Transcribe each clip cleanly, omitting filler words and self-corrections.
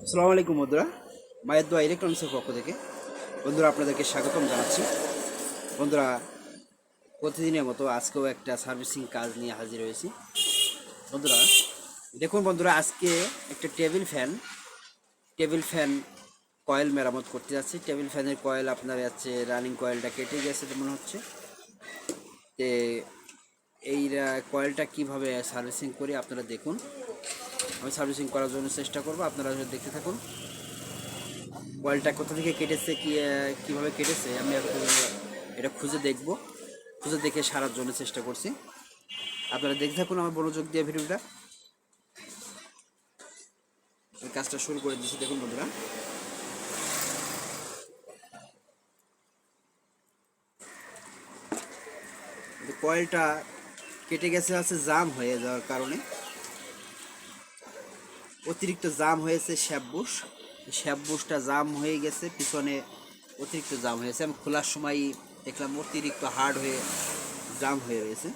আসসালামু আলাইকুম বন্ধুরা, মায়ের দোয়া ইলেকট্রনিক্সের পক্ষ থেকে বন্ধুরা আপনাদেরকে স্বাগতম জানাচ্ছি। বন্ধুরা, প্রতিদিনের মতো আজকেও একটা সার্ভিসিং কাজ নিয়ে হাজির হয়েছি। বন্ধুরা দেখুন, বন্ধুরা আজকে একটা টেবিল ফ্যান কয়েল মেরামত করতে যাচ্ছি। টেবিল ফ্যানের কয়েল আপনার যাচ্ছে, রানিং কয়েলটা কেটে গেছে মনে হচ্ছে। তে এই কয়েলটা কিভাবে সার্ভিসিং করি আপনারা দেখুন। আমি সার্ভিসিং করার জন্য চেষ্টা করব, আপনারা দেখতে থাকুন। কয়েলটা কোথা থেকে কেটেছে, কীভাবে কেটেছে আমি এটা খুঁজে দেখে সারার জন্য চেষ্টা করছি। আপনারা দেখতে থাকুন আমার মনোযোগ দিয়ে ভিডিওটা। কাজটা শুরু করে দিচ্ছি। দেখুন বন্ধুরা, কয়েলটা কেটে গেছে জাম হয়ে যাওয়ার কারণে। অতিরিক্ত জাম হয়েছে শ্যাপবুশটা জাম হয়ে গেছে, পিছনে অতিরিক্ত জাম হয়েছে। আমি খোলার সময় দেখলাম অতিরিক্ত হার্ড হয়ে জাম হয়ে রয়েছে।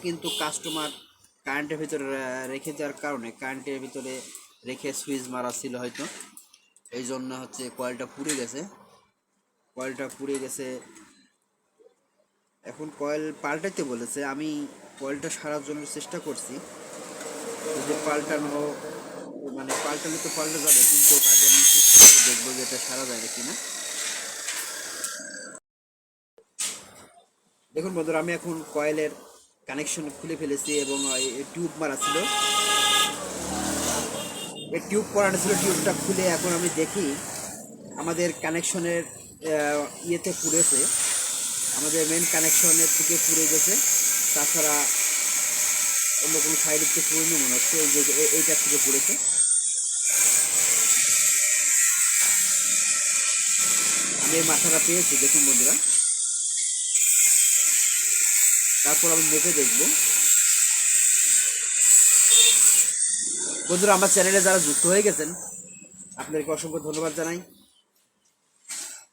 কিন্তু কাস্টমার কারেন্টের ভিতরে রেখে দেওয়ার কারণে, কারেন্টের ভিতরে রেখে সুইচ মারা ছিল হয়তো, এই জন্য হচ্ছে কয়েলটা পুড়ে গেছে। এখন কয়েল পাল্টাইতে বলেছে, আমি কয়েলটা সারার জন্য চেষ্টা করছি। যদি পাল্টালে তো পাল্টা যাবে, কিন্তু আগে আমি চেষ্টা করে দেখবো যে এটা সারা যায় কিনা। দেখুন বন্ধুরা, আমি এখন কয়েলের কানেকশন খুলে ফেলেছি এবং টিউব মারা ছিল, এই টিউব পরানো ছিল। টিউবটা খুলে এখন আমি দেখি আমাদের কানেকশনের ইয়েতে পুড়েছে, আমাদের মেন কানেকশনের থেকে পুড়ে গেছে। তাছাড়া অন্য কোনো সাইড থেকে পুড়েনি মনে হচ্ছে, এই যে এইটার থেকে পুড়েছে। আমি এই মাথাটা পেয়েছি, দেখুন বন্ধুরা। তারপর আমি মেপে দেখব। বন্ধুরা, আমার চ্যানেলে যারা যুক্ত হয়ে গেছেন আপনাদেরকে অসংখ্য ধন্যবাদ জানাই।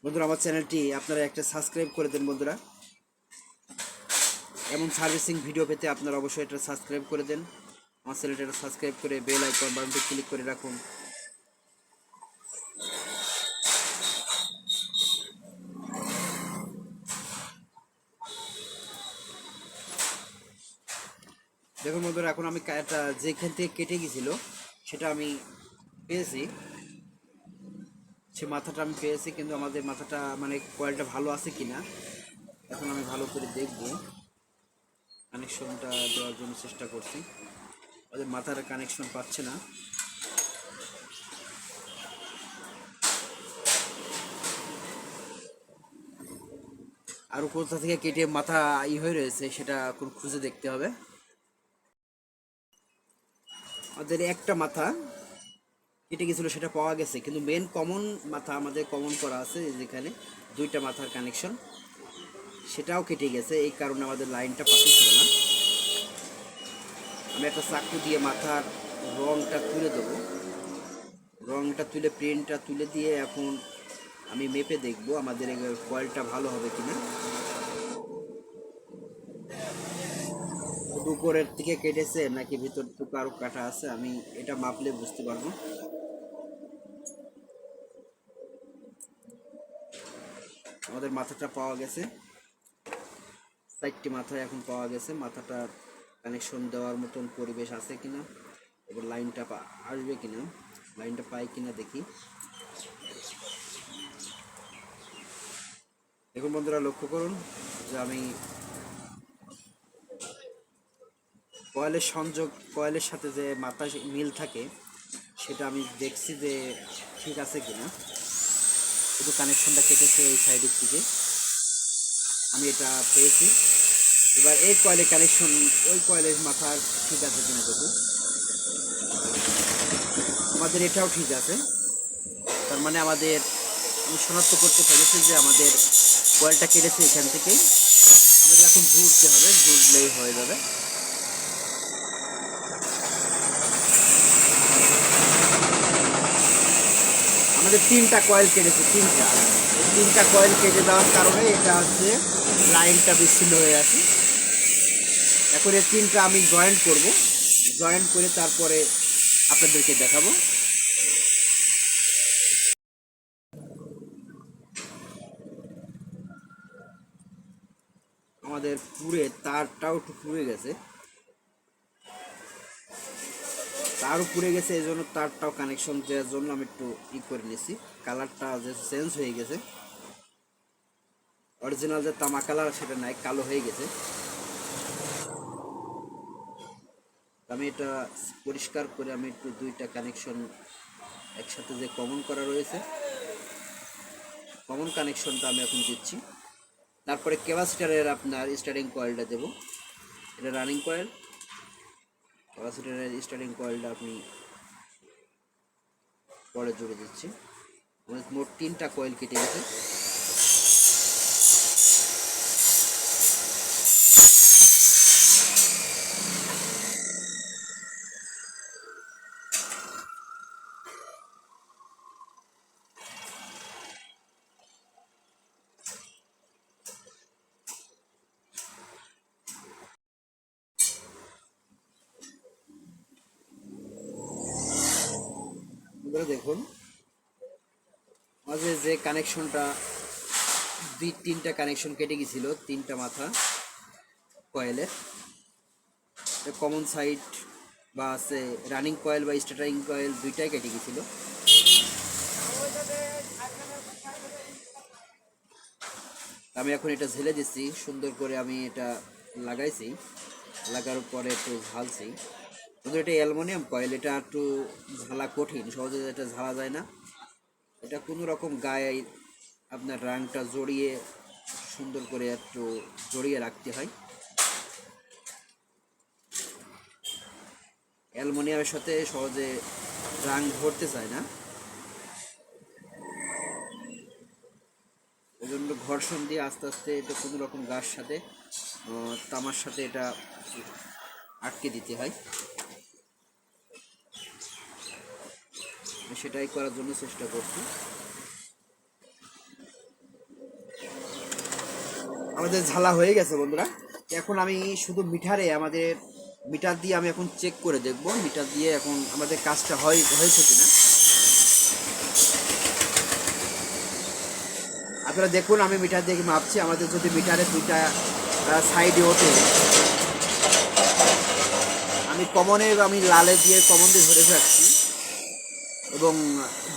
বন্ধুরা, আমার চ্যানেলটি আপনারা একটা সাবস্ক্রাইব করে দেন। বন্ধুরা, এমন সার্ভিসিং ভিডিও পেতে আপনারা অবশ্যই এটা সাবস্ক্রাইব করে দেন। আমার চ্যানেলটা সাবস্ক্রাইব করে বেল আইকন বাটনটি ক্লিক করে রাখুন। দেখুন বন্ধুরা, এখন আমি যেখান থেকে কেটে গেছিল সেটা আমি পেয়েছি, সে মাথাটা আমি পেয়েছি। কিন্তু আমাদের মাথাটা কয়েলটা ভালো আছে কিনা এখন আমি ভালো করে দেখব। কানেকশনটা দেওয়ার জন্য চেষ্টা করছি, আমাদের মাথার কানেকশন পাচ্ছে না। আরও কোথা থেকে কেটে মাথা হয়ে রয়েছে সেটা এখন খুঁজে দেখতে হবে। আমাদের একটা মাথা কেটে গেছিলো, সেটা পাওয়া গেছে, কিন্তু মেন কমন মাথা আমাদের কমন করা আছে যেখানে দুইটা মাথার কানেকশন, সেটাও কেটে গেছে। এই কারণে আমাদের লাইনটা পাচ্ছিল না। আমি একটা চাকু দিয়ে মাথার রংটা তুলে দেবো, রংটা তুলে প্রিন্টটা তুলে দিয়ে এখন আমি মেপে দেখব আমাদের কয়েলটা ভালো হবে কিনা। উপরের থেকে কেটেছে নাকি ভিতর থেকে আরো কাটা আছে, আমি এটা মাপলে বুঝতে পারবো। আমাদের মাথাটা পাওয়া গেছে, 4টি মাথা এখন পাওয়া গেছে। মাথাটার কানেকশন দেওয়ার মতন পরিবেশ আছে কিনা, এবার লাইনটা আসবে কিনা, লাইনটা পাই কিনা দেখি। দেখুন বন্ধুরা, লক্ষ্য করুন যে আমি কয়েলের সাথে যে মাথা মিল থাকে সেটা আমি দেখছি যে ঠিক আছে কিনা। শুধু কানেকশনটা কেটেছে এই সাইডের থেকে, আমি এটা পেয়েছি। এবার এই কয়েলের কানেকশন ওই কয়েলের মাথার ঠিক আছে কিনা দেখুন। আমাদের এটাও ঠিক আছে, তার মানে আমাদের শনাক্ত করতে পেরেছি যে আমাদের কয়েলটা কেটেছে এখান থেকেই। আমাদের এখন জুড়তে হবে, জুড়লেই হয়ে যাবে। আমাদের 3টা কয়েল কেটেছে, 3টা কয়েল কেটে দেওয়ার কারণে এটা হচ্ছে লাইনটা বিচ্ছিন্ন হয়ে আছে। এখন এই 3টা আমি জয়েন্ট করব। জয়েন করে তারপরে আপনাদেরকে দেখাবো। আমাদের পুরে তারটাও একটু পুড়ে গেছে, তারও পুড়ে গেছে, এই জন্য তারটাও কানেকশন দেওয়ার জন্য আমি একটু করে নিয়েছি। কালারটা যে চেঞ্জ হয়ে গেছে, অরিজিনাল যে তামা কালার সেটা নাই, কালো হয়ে গেছে। আমি এটা পরিষ্কার করে আমি একটু দুইটা কানেকশন একসাথে যে কমন করা রয়েছে, কমন কানেকশনটা আমি এখন দিচ্ছি। তারপরে ক্যাপাসিটারের আপনার স্টার্টিং কয়েলটা দেব। এটা রানিং কয়েল, ক্যাপাসিটারের স্টার্টিং কয়েলটা আপনি পরে জুড়ে দিচ্ছি। মোট 3টা কয়েল কেটে গেছে। দেখুন মাঝে যে কানেকশনটা 2-3টা কানেকশন কেটে গেছিল, 3টা মাথা কয়েলের কমন সাইড বা আছে রানিং কয়েল বা স্টার্টারিং কয়েল দুইটাই কেটে গেছিল। আমি এখন এটা ঝেলে দিচ্ছি সুন্দর করে, আমি এটা লাগাইছি, লাগার পরে একটু ঝালছি। কিন্তু এটা অ্যালুমিনিয়াম কয়েল, এটা একটু ঝালা কঠিন, সহজে এটা ঝালা যায় না। এটা কোনো রকম গায়ে আপনার রাংটা জড়িয়ে সুন্দর করে একটু জড়িয়ে রাখতে হয়। অ্যালুমিনিয়ামের সাথে সহজে রাং ধরতে চায় না, এই জন্য ঘর্ষণ দিয়ে আস্তে আস্তে এটা কোনো রকম গাছ সাথে তামার সাথে এটা আটকে দিতে হয়। সেটাই করার জন্য চেষ্টা করছি। আমাদের ঝালা হয়ে গেছে বন্ধুরা। এখন আমি শুধু আমাদের মিটার দিয়ে আমি এখন চেক করে দেখব, মিটার দিয়ে এখন আমাদের কাজটা হয়েছে কিনা। আপনারা দেখুন আমি মিটার দিয়ে মাপছি, আমাদের যদি মিটারে দুইটা সাইডে ওঠে, আমি লালে দিয়ে কমন দিয়ে ধরে রাখছি, এবং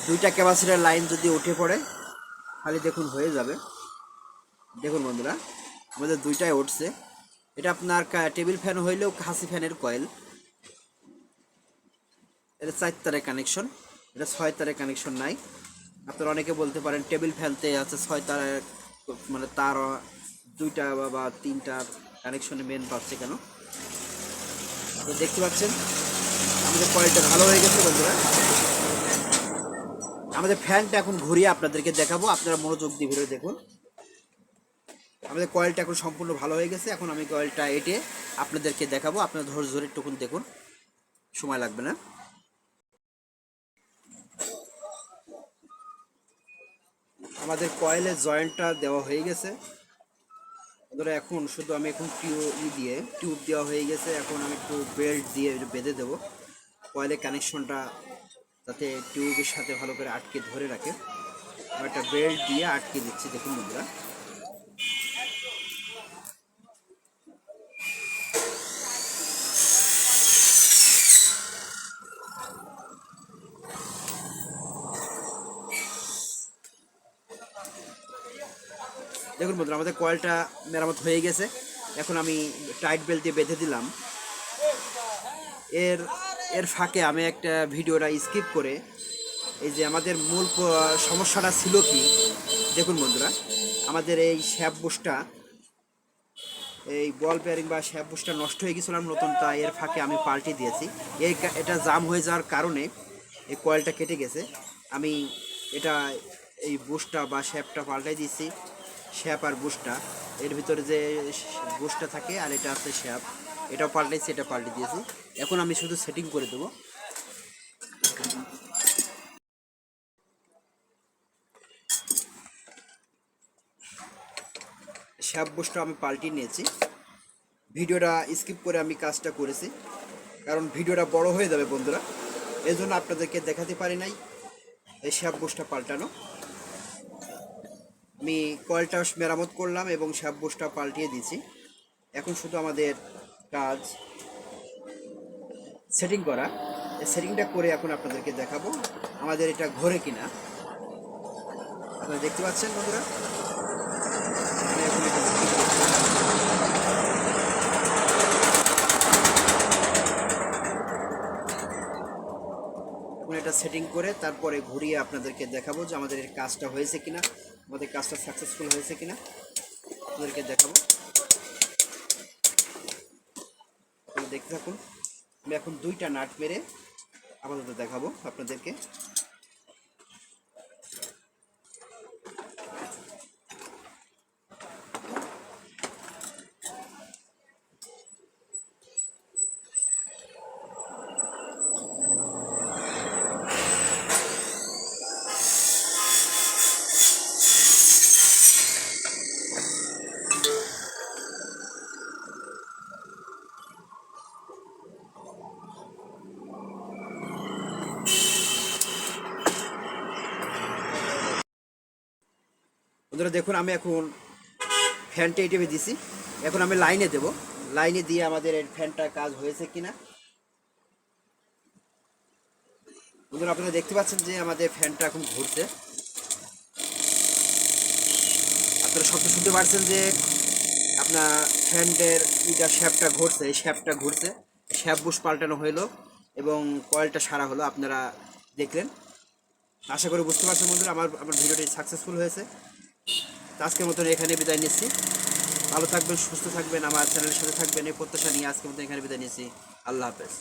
দুইটা ক্যাপাসিটার লাইন যদি উঠে পড়ে খালি দেখুন হয়ে যাবে। দেখুন বন্ধুরা আমাদের দুইটাই উঠছে। এটা আপনার টেবিল ফ্যান হইলেও হাসি ফ্যানের কয়েল, এটা 4 তারের কানেকশন, এটা 6 তারের কানেকশন নাই। আপনারা অনেকে বলতে পারেন টেবিল ফ্যানতে আছে 6 তারের, মানে তার 2টা বা 3টা কানেকশনে মেন পাচ্ছে কেন। তো দেখতে পাচ্ছেন আমাদের কয়েলটা ভালো হয়ে গেছে বন্ধুরা। আমাদের ফ্যানটা এখন ঘুরিয়ে আপনাদেরকে দেখাবো, আপনারা মনোযোগ দিয়ে ভিডিও দেখুন। আমাদের কয়েলটা এখন সম্পূর্ণ ভালো হয়ে গেছে। এখন আমি কয়েলটা এঁটে আপনাদেরকে দেখাবো, আপনারা ধৈর্য ধরে একটুকুন দেখুন, সময় লাগবে না। আমাদের কয়েলের জয়েন্টটা দেওয়া হয়ে গেছে ধরে, এখন শুধু আমি এখন টিউব দেওয়া হয়ে গেছে। এখন আমি একটু বেল্ট দিয়ে বেঁধে দেবো কয়েলের কানেকশনটা, যাতে টিউবের সাথে ভালো করে আটকে ধরে রাখে। আমি একটা বেল্ট দিয়ে আটকে দিচ্ছি, দেখুন বন্ধুরা। দেখুন বন্ধুরা আমাদের কয়েলটা মেরামত হয়ে গেছে। এখন আমি টাইট বেল্ট দিয়ে বেঁধে দিলাম। এর ফাঁকে আমি একটা ভিডিওটা স্কিপ করে, এই যে আমাদের মূল সমস্যাটা ছিল কি, দেখুন বন্ধুরা আমাদের এই শ্যাপ বুশটা, এই বল বেয়ারিং বা শ্যাপ বুশটা নষ্ট হয়ে গেছিলাম নতুনটা, এর ফাঁকে আমি পাল্টে দিয়েছি। এটা জাম হয়ে যাওয়ার কারণে এই কয়েলটা কেটে গেছে। আমি এটা এই বুশটা বা শ্যাপটা পাল্টাই দিয়েছি। শ্যাপ আর বুশটা, এর ভিতরে যে বুশটা থাকে আর এটা আছে শ্যাপ, এটাও পাল্টাইছি, এটা পাল্টে দিয়েছি। এখন আমি শুধু সেটিং করে দেবো। শ্যাপ বুশটা আমি পাল্টিয়ে নিয়েছি। ভিডিওটা স্কিপ করে আমি কাজটা করেছি, কারণ ভিডিওটা বড় হয়ে যাবে বন্ধুরা, এই জন্য আপনাদেরকে দেখাতে পারি নাই এই শ্যাপ বুশটা পাল্টানো। আমি কয়েলটা মেরামত করলাম এবং শ্যাপ বুশটা পাল্টিয়ে দিয়েছি। এখন শুধু আমাদের কাজ সেটিং করা। এই সেটিংটা করে এখন আপনাদেরকে দেখাবো আমাদের এটা ঘোরে কিনা। আপনারা দেখতে পাচ্ছেন বন্ধুরা, আমি এখন এটা এখন এটা সেটিং করে তারপরে ঘুরিয়ে আপনাদেরকে দেখাবো যে আমাদের এর কাজটা হয়েছে কিনা, আমাদের কাজটা সাকসেসফুল হয়েছে কিনা আপনাদেরকে দেখাবো। আপনারা দেখতে থাকুন। আমি এখন 2টা নাট মেরে আপাতত দেখাবো আপনাদেরকে। বন্ধুরা দেখুন, আমি এখন ফ্যানটা এই টিপে দিছি। এখন আমি লাইনে দেব, লাইনে দিয়ে আমাদের এই ফ্যানটা কাজ হয়েছে কিনা। বন্ধুরা আপনারা দেখতে পাচ্ছেন যে আমাদের ফ্যানটা এখন ঘুরছে। আপনারা শব্দ শুনতে পারছেন যে আপনার ফ্যানের শ্যাপটা ঘুরছে, এই শ্যাপটা ঘুরছে, শ্যাপ বুশ পাল্টানো হইলো এবং কয়েলটা সারা হলো। আপনারা দেখলেন, আশা করি বুঝতে পারছেন বন্ধুরা আমার আমার ভিডিওটি সাকসেসফুল হয়েছে। তো আজকের মতন এখানে বিদায় নিচ্ছি। ভালো থাকবেন, সুস্থ থাকবেন, আমার চ্যানেলের সাথে থাকবেন এই প্রত্যাশা নিয়ে আজকের মতন এখানে বিদায় নিচ্ছি। আল্লাহ হাফেজ।